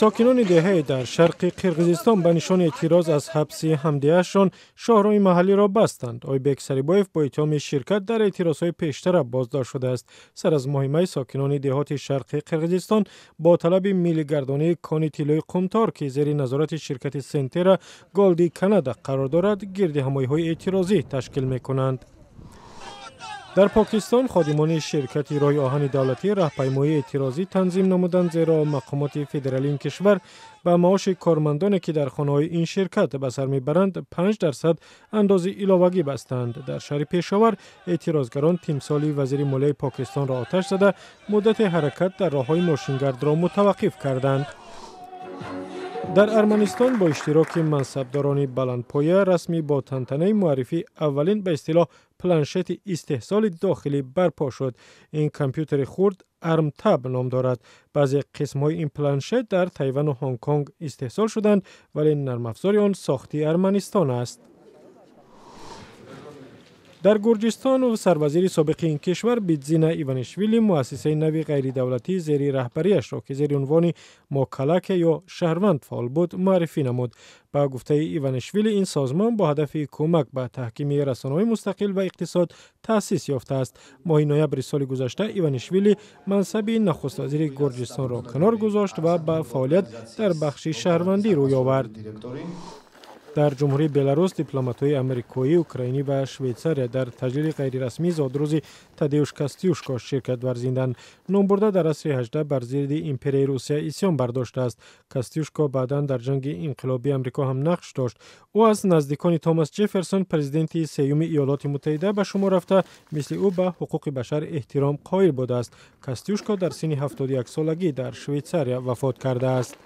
ساکنان دهه در شرق قرقیزستان به نشان اعتراض از حبس همدیه‌شان شهرهای محلی را بستند. آیبک سریبایف با اتهام شرکت در اعتراضهای پیشتر بازداشت شده است. سر از مهمه ساکنان دهات شرق قرقیزستان با طلب میلی‌گردانی کانی تیلوی قمتور که زیر نظارت شرکت سنتر گالدی کانادا قرار دارد، گرد همایی‌های اعتراضی تشکیل می‌کنند. در پاکستان خادمان شرکت روی آهن دولتی راهپیمایی اعتراضی تنظیم نمودند، زیرا مقامات فدرالی این کشور به معاش کارمندانی که در خانه‌های این شرکت به سر میبرند 5% اندازی الوواگی بستند. در شهر پشاور اعتراضگران تیمسالی وزیر مالیه پاکستان را آتش زده مدت حرکت در راههای ماشینگرد را متوقف کردند. در ارمنستان با اشتراک منصبداران بلندپایه رسمی با تنتنه معرفی اولین به اصطلاح پلانشتی استهسال داخلی برپا شد. این کامپیوتر خرد ارمتب نام دارد. بعضی قسم‌های این پلانشت در تایوان و هنگ کنگ استهسال شدند، ولی نرم افزار آن ساختی ارمنستان است. در گرجستان و سروزیر سابق این کشور بیتزینا ایوانشویلی مؤسسه نوی غیر دولتی زیر رهبریش را که زیر عنوان ماکلک یا شهروند فعال بود معرفی نمود. با گفته ایوانشویلی این سازمان با هدف کمک به تحکیم رسانه‌های مستقل و اقتصاد تأسیس یافته است. ماه نوامبر سال گذشته ایوانشویلی منصب نخست وزیر گرجستان را کنار گذاشت و به فعالیت در بخش شهروندی روی آورد. در جمهوری بلاروس دیپلمات‌های آمریکایی، اوکراینی و شویتساریا در تجلیل غیررسمی زادروز تادeusz کاستیوشکا شرکت ورزیدند. نامبرده در عصر 18 بر ضد امپرای روسیه اسیان برداشته است. کاستیوشکا بعداً در جنگ انقلابی آمریکا هم نقش داشت. او از نزدیکان توماس جفرسون پرزیدنت سیوم ایالات متحده به شمار رفته، مثل او به حقوق بشر احترام قائل بوده است. کاستیوشکا در سن 71 سالگی در شویتساریا وفات کرده است.